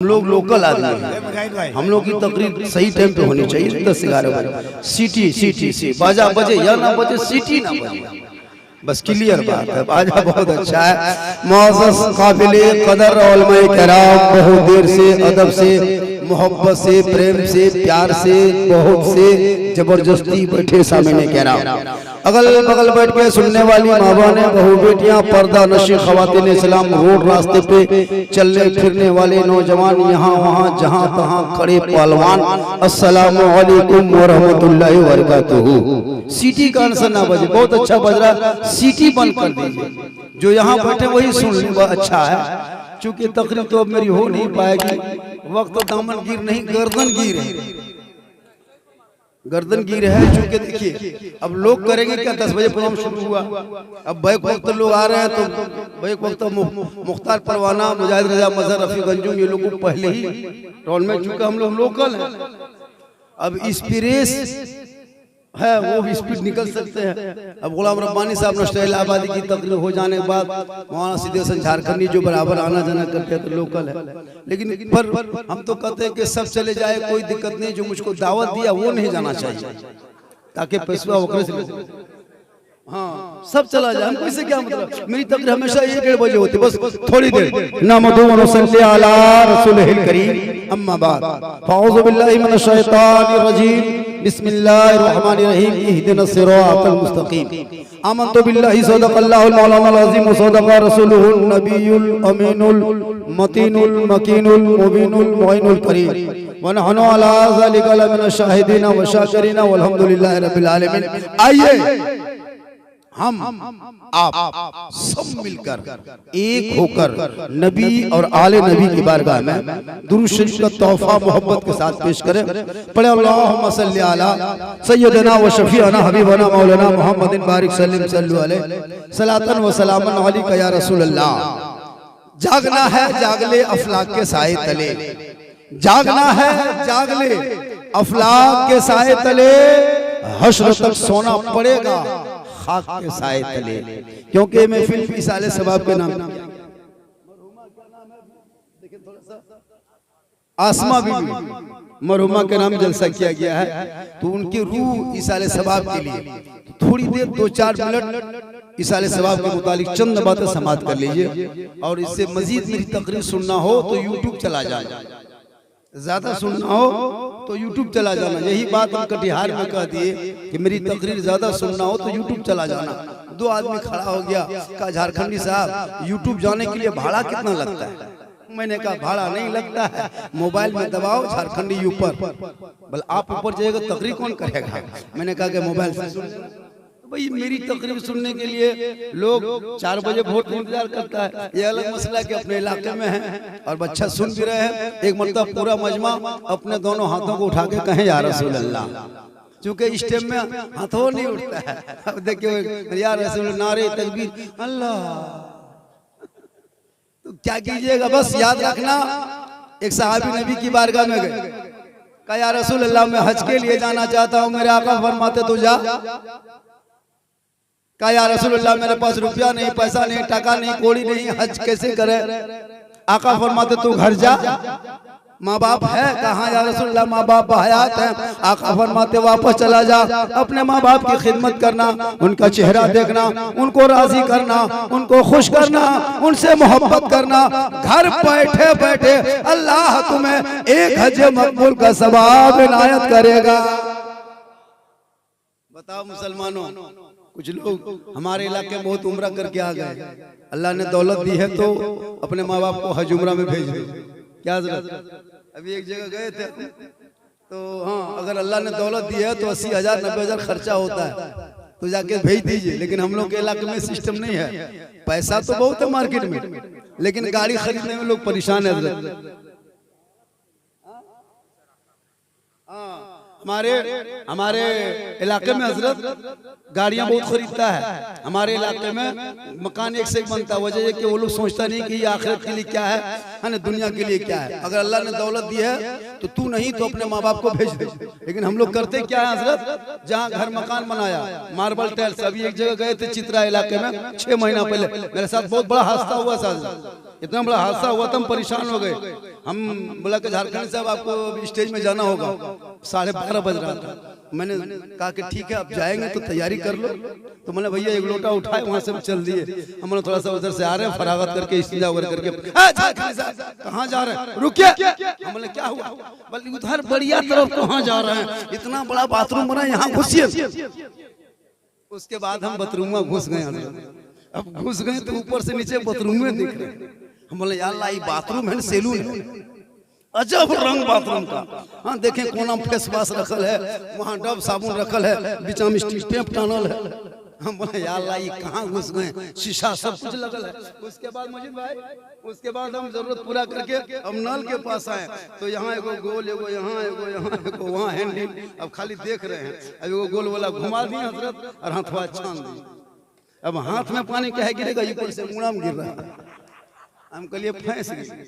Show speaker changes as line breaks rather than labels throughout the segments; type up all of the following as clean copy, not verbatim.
हम लोग लोकल आदमी हैं, हम लोग की तकरीर सही टाइम पे होनी चाहिए 10-11 बजे। सीटी सीटी सी बाजा बजे या ना बजे, सीटी ना बजे, बस क्लियर बात है। बाजा बहुत अच्छा है। मुअज़्ज़ज़ काबिले कदर उलमाए किराम बहुत देर से अदब से मोहब्बत से प्रेम से प्यार से बहुत से जबरदस्ती बैठे सामने किराम, अगल बगल बैठ के सुनने वाली माँ बहनें बहू बेटियां, पर्दा नशी ख़वातीन इस्लाम, रोड रास्ते पे चलने फिरने वाले नौजवान, यहाँ वहाँ जहाँ तहाँ खड़े पहलवान, अस्सलामु अलैकुम व रहमतुल्लाहि व बरकातुहू। सीटी का आंसर ना बजे, बहुत अच्छा बज रहा, सीटी बंद कर दीजिए। जो यहाँ बैठे वही सुन ले, वह अच्छा है। चूंकि तकरीर तो अब मेरी हो नहीं पाएगी, वक्त तो दामन गिर नहीं गर्दन गिर है, गर्दन गिर है। चूंकि देखिए अब लोग करेंगे क्या, 10 बजे प्रोग्राम शुरू हुआ, अब बैक वक्त तो लोग आ रहे हैं, तो बैक वक्त मुख्तार परवाना, मुजाहिद रजा, मजहर, रफी गंजू, ये लोग पहले ही टोल में, चूंकि हम लोग लोकल हैं, अब स्पिरेस है वो भी स्पीड निकल सकते हैं। अब गुलाम रब्बानी साहब नश्तर आबादी की तकरीर हो जाने के बाद वहाँ सीधे से झारखंडी जो बराबर आना जाना करते हैं तो लोकल है, लेकिन पर हम तो कहते हैं कि सब चले जाए, कोई दिक्कत नहीं। जो मुझको दावत दिया वो नहीं जाना चाहिए, ताकि पैसा वक्र से हाँ सब चला जाए, हमको इससे क्या मतलब। मेरी तकरीर हमेशा 1-1:30 बजे होती, बस थोड़ी देर। नहमदुहु व नसल्ली अला रसूलिहिल करीम, अम्मा बाद, फ़अऊज़ु बिल्लाहि मिनश शैतानिर रजीम, बिस्मिल्लाहिर रहमानिर रहीम, इहदिनस सिरातल मुस्तकीम। आमन्तु बिल्लाहि सदक़ल्लाहुल मौलानाल अज़ीम व सदक़ रसूलुहुन नबियुल अमीनुल मतीनुल मकीनुल मुबीनुल मुइनुल करीम व नहनु अला ज़ालिका लमिनश शाहिदीन व शाकिरीन वल्हम्दुलिल्लाहि रब्बिल आलमीन। आइए हम आप सब मिलकर एक होकर नबी और आले नबी की बारगाह में दुरूद शरीफ का तोहफा मोहब्बत के साथ पेश करें। पढ़े अल्लाहुम्मा सल्ली अला सय्यदना व शफीअना हबीबना मौलाना मुहम्मदिन बारिक सल्लल्लाहु अलैहि सलातन व सलामन अलैका या रसूल अल्लाह। जागना है जागले अफलाक के साए तले, जागना है जागले अफलाक के साए तले, हश्र तक सोना पड़ेगा खाक के साए तले, क्योंकि महफिल भी साले सवाब के नाम, आसमा बीबी मरहुमा के नाम जलसा किया गया है, तो उनकी रूह इसाले सवाब के लिए थोड़ी देर 2-4 मिनट इसाले सवाब के मुतालिक चंद बातें समाप्त कर लीजिए। और इससे मजीद मेरी तकरीर सुनना हो तो यूट्यूब चला जाना, ज्यादा सुनना हो तो यूट्यूब चला जाना। यही बात हम कटिहार में कह दिए कि मेरी तकरीर ज्यादा सुनना हो तो यूट्यूब चला जाना। 2 आदमी खड़ा हो गया, कहा झारखंडी साहब यूट्यूब जाने के लिए भाड़ा कितना लगता है? मैंने कहा भाड़ा नहीं लगता है, मोबाइल में दबाओ झारखंडी ऊपर, बोले आप ऊपर जाएगा तकरीर कौन करेगा? मैंने कहा कि मोबाइल से सुन। भाई मेरी तकरीर सुनने के लिए लोग 4 बजे वोट इंतजार करता है, ये अलग मसला कि अपने इलाके में है और बच्चा सुन भी रहे हैं। एक मतलब पूरा मजमा अपने दोनों हाथों को उठा के कहें या रसूल अल्लाह, क्योंकि इस टाइम में हाथों नहीं उठता है। अब देखिए या रसूल नारे तकबीर अल्लाह, तो क्या कीजिएगा, बस याद रखना। एक सहाबी नबी की बारगाह में गए, कहा या रसूल अल्लाह मैं हज के लिए जाना चाहता हूँ, मेरे आका फरमाते तो जा। कहा या रसूल अल्लाह मेरे पास रुपया नहीं, पैसा नहीं, टका नहीं, कोड़ी नहीं, हज कैसे करे? आका फरमाते तू घर जा। माँ बाप है? कहाँ या रसूल अल्लाह माँ बाप हयात हैं। आका फरमाते वापस चला जा, अपने माँ बाप की खिदमत करना, उनका चेहरा देखना, उनको राजी करना, उनको खुश करना, उनसे मोहब्बत करना। घर बैठे बैठे अल्लाह तुम्हें 1 हज मकबूल का सवाब इनायत करेगा। बताओ मुसलमानों, कुछ लोग हमारे इलाके में बहुत उम्रा करके आ गए, अल्लाह ने दौलत दी है तो अपने माँ बाप को हज उम्रा में भेज दे। क्या जरूरत? अभी एक जगह गए थे तो हाँ, अगर अल्लाह ने दौलत दी है तो 80,000 90,000 खर्चा होता है, तो जाके भेज दीजिए। लेकिन हम लोग के इलाके में सिस्टम नहीं है, पैसा तो बहुत है मार्केट में, लेकिन गाड़ी खरीदने में लोग परेशान है। हमारे इलाके में हजरत गाड़ियां बहुत खरीदता है। हमारे इलाके में मकान एक से एक बनता है, वजह है कि वो लोग सोचता नहीं कि ये आखिरत के लिए क्या है ना दुनिया के लिए क्या है। अगर अल्लाह ने दौलत दी है तो तू नहीं तो अपने माँ बाप को भेज दे। लेकिन हम लोग करते क्या है हजरत, जहाँ घर मकान बनाया मार्बल टाइल्स, अभी एक जगह गए थे चित्रा इलाके में 6 महीना पहले, मेरे साथ बहुत बड़ा हादसा हुआ था। इतना बड़ा हादसा हुआ था, हम परेशान हो गए। हम बोला कि झारखंड साहब आपको स्टेज में जाना होगा, 12:30 बज रहा था। मैंने कहा कि ठीक है आप जाएंगे तो तैयारी कर लो। तो मैंने भैया एक लोटा उठाए वहां से चल दिए। हम लोग थोड़ा सा उधर से आ रहे हैं, फरागत करके इस्तिंजा वगैरह करके, कहाँ जा रहे हैं, रुकिए। हम बोले क्या हुआ, बोले उधर बढ़िया तरफ कहाँ जा रहे हैं, इतना बड़ा बाथरूम बना यहाँ घुसिए। उसके बाद हम बाथरूम में घुस गए। अब घुस गए तो ऊपर से नीचे बाथरूम में दिख रहे। हम बोले यार लाई बाथरूम है, सैलून है, अजब रंग बाथरूम का। हाँ देखें कोना फेस वाश रखल है, वहाँ डब साबुन रखल है, बीचा में स्टैंप टानल है। हम बोले यार लाई कहाँ घुस गए, शीशा सब कुछ लगल है। उसके बाद मजीद भाई, उसके बाद हम जरूरत पूरा करके अब नल के पास आए तो यहाँ एगो गोल, एगो यहाँ, एगो यहाँ, एगो वहाँ हैंडल। अब खाली देख रहे हैं, अब एगो गोल वाला घुमा दिए हजरत और हाथवा छान दिए। अब हाथ में पानी क्या गिरेगा, ऊपर से मुड़ा में गिर रहा है। हम कहलिए फंस गए।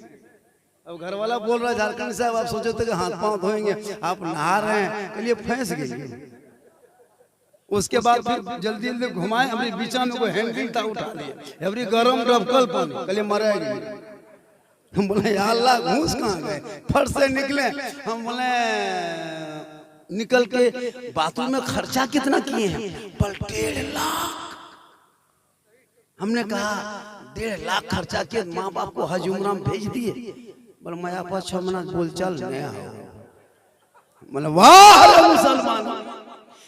अब घर वाला बोल रहा है झारखंड साहब आप सोचे थे कि हाथ पांव धोएंगे, आप नहा रहे हैं, कहलिए फंस गए। उसके बाद फिर जल्दी जल्दी घुमाए, हमारे बीचा में कोई हैंडल था उठा लिए, अबरी गरम डबकल पानी, कहलिए मरा गई। हम बोले या अल्लाह घूस कहाँ गए, फट से निकले। हम बोले निकल के बाथरूम में खर्चा कितना किए हैं, 1.5 लाख। हमने कहा 1.5 लाख खर्चा किए, माँ बाप को हज उमरा में भेज दिए। बोले मैं आपका 6 महीना बोल चल नया हो। बोले वाह मुसलमान,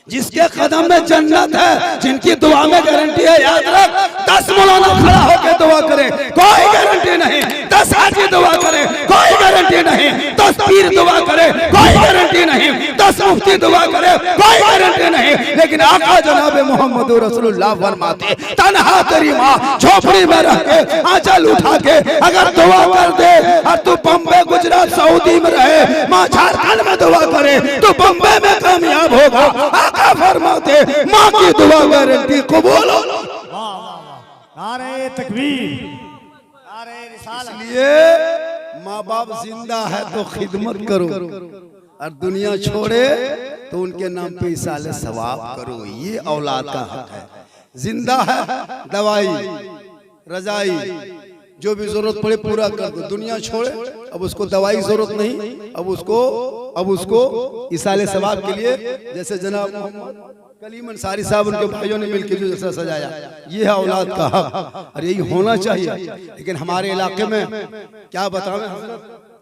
जिसके कदम में जन्नत है, जिनकी दुआ में गारंटी है, याद रख 10 मौलाना खड़ा होकर दुआ करे कोई गारंटी नहीं, 10 हाजी दुआ करे कोई गारंटी नहीं, 10 पीर दुआ करे कोई गारंटी नहीं, 10 मुफ्ती दुआ करे कोई गारंटी नहीं। लेकिन आका जनाब मोहम्मद रसूलुल्लाह फरमाते तन्हा तेरी माँ झोपड़ी में रह के आंचल उठा के अगर दुआ कर दे और तू बम्बे गुजरात सऊदी में रहे, माँ झारखंड में दुआ करे तो बम्बे में कामयाब होगा। आका फरमाते माँ की दुआ गारंटी कबूल हो।
नारे तकबीर, नारे रिसालत।
इसलिए माँ बाप जिंदा है तो खिदमत करो और दुनिया छोड़े तो उनके नाम पे इसाले सवाब करो, ये औलाद का हक है। जिंदा है दवाई रजाई जो भी जरूरत पड़े पूरा कर दो, दुनिया छोड़े अब उसको दवाई जरूरत नहीं, अब उसको इसाले सवाब के लिए जैसे जनाब मोहम्मद कलीम अंसारी साहब उनके भाइयों ने मिलकर जो जैसा सजाया, ये है औलाद का हक और यही होना चाहिए। लेकिन हमारे इलाके में क्या बतावें,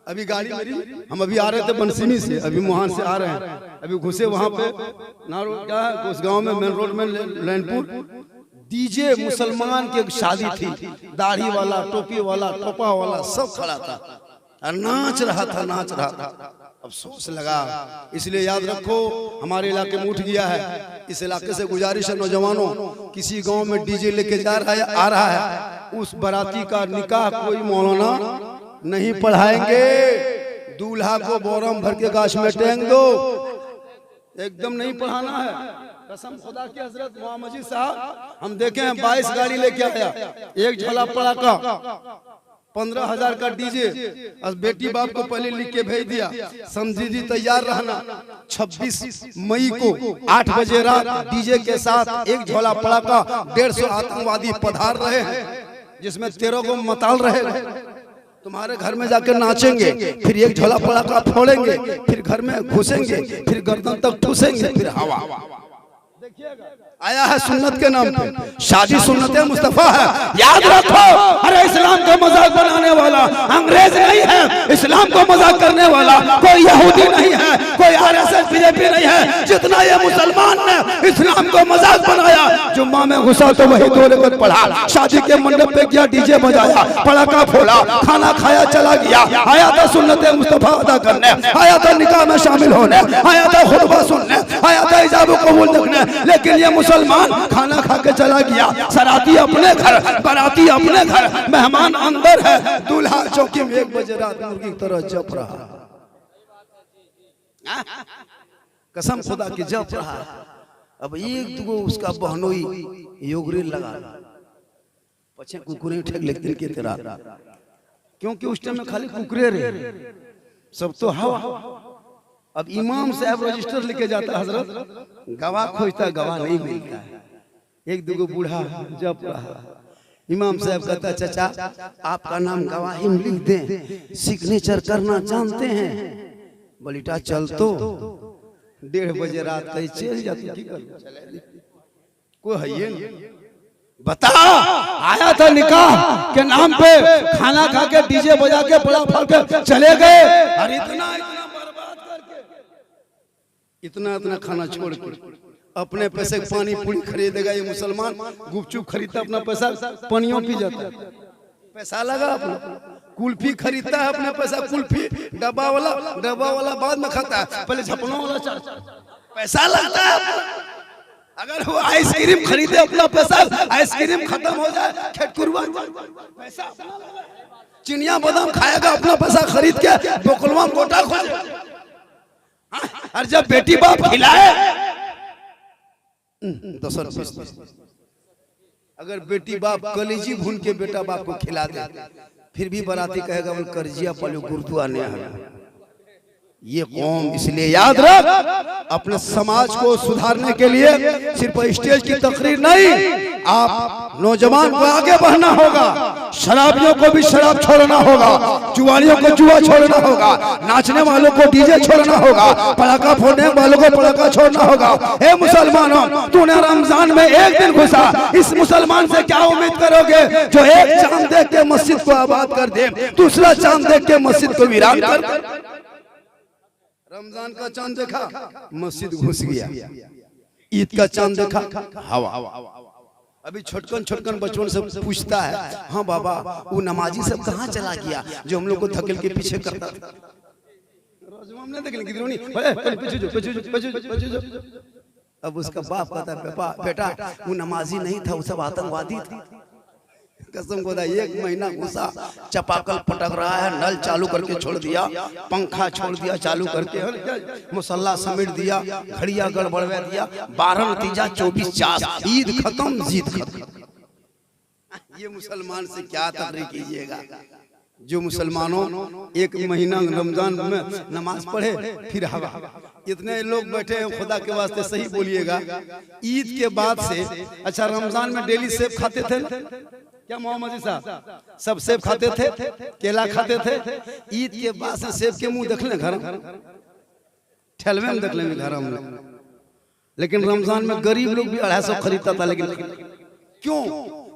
अभी गाड़ी मेरी, हम अभी आ रहे थे बनसिनी से, अभी मुहान से आ रहे हैं, अभी घुसे वहां पे नारो क्या है उस गांव में मेन रोड में लैंडपुर, डीजे मुसलमान की शादी थी, दाढ़ी वाला टोपी वाला टोपा वाला सब खड़ा था और नाच रहा था। अफसोस लगा, इसलिए याद रखो हमारे इलाके में उठ गया है। इस इलाके से गुजारिश है नौजवानों, किसी गांव में डीजे लेके जा रहा है आ रहा है, उस बाराती का निकाह कोई मौलाना नहीं पढ़ाएंगे, दूल्हा को बोरम भर के गाछ में टेंग दो, एकदम नहीं पढ़ाना है। कसम खुदा की हजरत मोहम्मद साहब हम देखे हैं 22 गाड़ी लेके आया, एक झोला पड़ाका, 15,000 का डीजे, और बेटी बाप को पहले लिख के भेज दिया, समझी जी तैयार रहना 26 मई को 8 बजे रात डीजे के साथ एक झोला पड़ाका, 150 आतंकवादी पधार रहे हैं, जिसमें 13 को मताल रहे। तुम्हारे घर में जाकर नाचेंगे, फिर एक झोला पड़ाका फोड़ेंगे, फिर घर में घुसेंगे, फिर गर्दन तक ठूसेंगे, फिर हवा। आया है सुन्नत के नाम पे, शादी सुन्नत मुस्तफा है, याद रखो। अरे इस्लाम का मजाक बनाने वाला अंग्रेज नहीं है, इस्लाम को मजाक करने वाला कोई यहूदी नहीं है, कोई आरएसएस बीजेपी नहीं है। जितना ये मुसलमान ने इस्लाम को मजाक बनाया, जुम्मा में घुसा तो वही 2 रकात पढ़ा, शादी के मंडप पे गया डीजे बजाया, पटाखा फोड़ा, खाना खाया चला गया। आया था सुन्नत मुस्तफा अदा करने, आया था निकाह में शामिल होने, आया था खुतबा सुनने, आया था इजाब कबूल देखने, लेकिन ये मुसलमान खाना खा के चला गया। सराती अपने घर, बाराती अपने घर, मेहमान अंदर है, दूल्हा चौकी में 1 बजे रात मुर्गी की तरह जप रहा। कसम खुदा की जप रहा। अब एक दुगो उसका बहनोई योगरी लगा पछे कुकुरे ठेक लेकिन के तेरा, क्योंकि उस टाइम में खाली कुकुरे रहे, सब तो हवा। अब इमाम साहब रजिस्टर लेके जाता हजरत, गवाह खोजता, गवाह नहीं मिलता है। एक दुगो बूढ़ा जप रहा, इमाम साहब कहता चाचा आपका नाम गवाही में लिख दें, सिग्नेचर करना जानते हैं। बोलीटा चल तो 1:30 बजे रात कहीं चल जाती की कर कोई है ये बता आया था निकाह के नाम पे, खाना खा के डीजे बजा के बड़ा फल के चले गए, और इतना बर्बाद करके इतना खाना छोड़ के अपने पैसे पानी पूरी खरीदेगा ये मुसलमान, गुपचुप खरीदता अपना पैसा पानियों पी जाता है, पैसा लगा अपना कुल्फी खरीदता है अपने पैसा, कुल्फी डब्बा वाला बाद में खाता है, पहले झपनों वाला पैसा लगता है। अगर वो आइसक्रीम खरीदे अपना पैसा, आइसक्रीम खत्म हो जाए खेटकुरवा पैसा, चिनिया बादाम खाएगा अपना पैसा खरीद के, बोकलवा गोटा खोल, और जब बेटी बाप खिलाए 10 रुपये, अगर बेटी बाप कलेजी भून के बेटा बाप को खिला दे, फिर भी बराती कहेगा वो कर्जिया पलो गुरुद्वारा ने है। ये कौम इसलिए याद रख, अपने समाज को सुधारने के लिए सिर्फ स्टेज की तकरीर नहीं, आप नौजवान को आगे बढ़ना होगा, शराबियों को भी शराब छोड़ना होगा, जुआनियों को जुआ छोड़ना होगा, नाचने वालों को डीजे छोड़ना होगा, पटाखा फोड़ने वालों को पटाखा छोड़ना होगा। हे मुसलमानों, तूने रमजान में एक दिन घुसा, इस मुसलमान से क्या उम्मीद करोगे जो एक चांद देख के मस्जिद को आबाद कर दे, दूसरा चांद देख के मस्जिद को वीरान कर दे। रमजान का चांद देखा मस्जिद घुस गया, ईद का चांद देखा हवा। अभी छोटकन बच्चों से पूछता है, हाँ बाबा वो नमाजी सब कहाँ चला गया जो हम लोग को धकेल के पीछे करता था। अब उसका बाप कहता बेटा वो नमाजी नहीं था, वो सब आतंकवादी था। कसम खुदा 1 महीना घुसा, चपाकल पटक रहा है, नल चालू करके छोड़ दिया, पंखा छोड़ दिया चालू करके, मुसल्ला समेट दिया, घड़िया गड़बड़वा दिया, 12 नतीजा 24/4, ईद खत्म जीत खत्म। ये मुसलमान से क्या तकरीर कीजिएगा जो मुसलमानों 1 महीना रमजान में नमाज पढ़े फिर हवा। इतने लोग बैठे हैं, खुदा के वास्ते सही बोलिएगा, ईद के बाद से अच्छा रमजान में डेली सेब खाते थे क्या मोहम्मद जी साहब? सब सेब खाते थे, केला खाते थे, ईद के बाद से सेब के मुंह देख ले घर ठेलवे में देख लेंगे घर हम लोग। लेकिन रमजान में गरीब लोग भी 250 खरीदता था, लेकिन क्यों?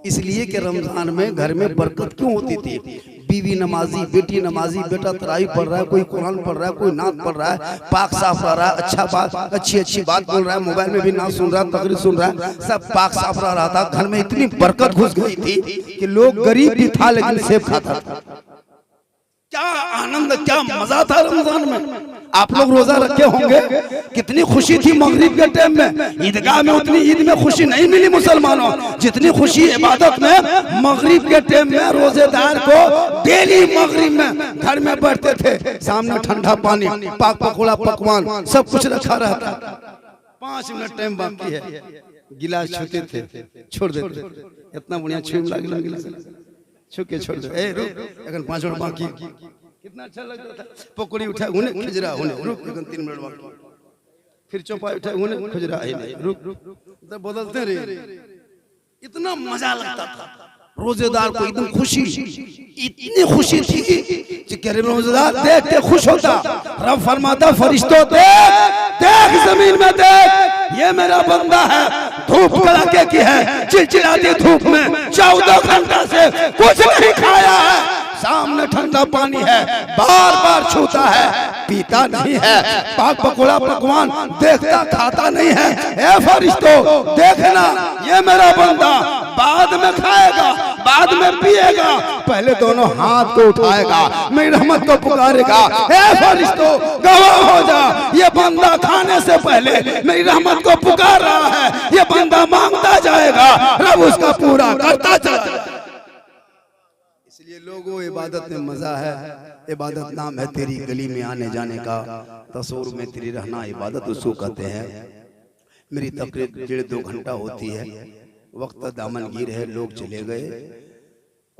इसलिए कि रमजान में घर में बरकत क्यों होती थी? बीवी नमाजी, बेटी नमाजी, बेटा तराई पढ़ रहा है, कोई कुरान पढ़ रहा है, कोई नात पढ़ रहा है, पाक साफ रह रहा है, अच्छा बात अच्छी बात बोल रहा है, मोबाइल में भी नात सुन रहा है, तकरीर सुन रहा है, सब पाक साफ रह रहा था। घर में इतनी बरकत घुस गई थी कि लोग गरीब भी था लेकिन सेब खाता था। क्या आनंद, क्या मजा था रमजान में। आप लोग रोजा रखे होंगे, कितनी खुशी थी मगरिब के टाइम में। ईदगाह में उतनी ईद में खुशी नहीं मिली मुसलमानों जितनी खुशी इबादत में मगरिब के टाइम में। रोजेदार को डेली मगरिब में घर में बैठते थे, सामने ठंडा पानी, पाक पकौड़ा, पकवान सब कुछ रखा रहता। 5 मिनट टाइम बाकी है, गिलास छूते थे, छोड़ देते, इतना बढ़िया छू लगा गिलास छुके छोड़ दे, ए रुक अगर 5 मिनट बाकी, कितना अच्छा लग रहा था। पकौड़ी उठा उन्हें खिजरा, उन्हें रुक 3 मिनट बाकी, फिर चौपाई उठा उन्हें खिजरा, रुक तो बदलते रहे। इतना मजा लगता था रोजेदार को, एकदम खुशी, इतनी खुशी थी कि रोजेदार देख के खुश होता। रब फरमाता फरिश्तों देख जमीन में देख, ये मेरा बंदा है, धूप कड़ाके की है, चिलचिलाती धूप में 14 घंटा से कुछ नहीं खाया है, सामने ठंडा पानी है, बार बार छूता है, पीता नहीं है, पाक पकौड़ा पकवान देखता खाता नहीं है। ए फरिश्तों देखना, ये मेरा बंदा बाद में खाएगा, बाद में पिएगा, पहले दोनों हाथ को उठाएगा, मेरी रहमत को पुकारेगा। ए फरिश्तों गवाह हो जा, ये बंदा खाने से पहले मेरी रहमत को पुकार रहा है, ये बंदा मांगता जाएगा, रब उसका पूरा करता चला। इसलिए लोगों इबादत में मजा है, इबादत नाम है तेरी गली में आने जाने का, तस्वीर में तेरी रहना इबादत उसको कहते हैं। मेरी तकरीर 1.5-2 घंटा होती है, वक्त दामनगीर है, लोग चले गए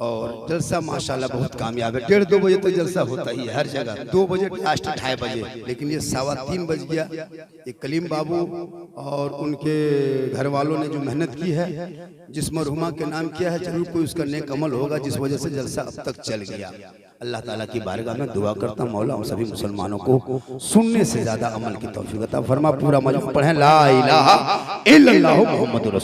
और जलसा माशाल्लाह बहुत कामयाब है। 1:30-2 बजे तक जलसा होता ही है हर जगह, 2 बजे लास्ट 2:30 बजे, लेकिन ये 3:15 बज गया। ये कलीम बाबू और उनके घर वालों ने जो मेहनत की है, जिस मरहुमा के नाम किया है, जरूर कोई उसका नेक अमल होगा, जिस वजह से जलसा अब तक चल गया। अल्लाह ताला की बारगाह में दुआ करता हूं, मौला हम सभी मुसलमानों को सुनने से ज्यादा अमल की तौफीक अता फरमा। पूरा मजमा पढ़ें, ला इलाहा इल्लल्लाहु मुहम्मदुर रसूलुल्लाह।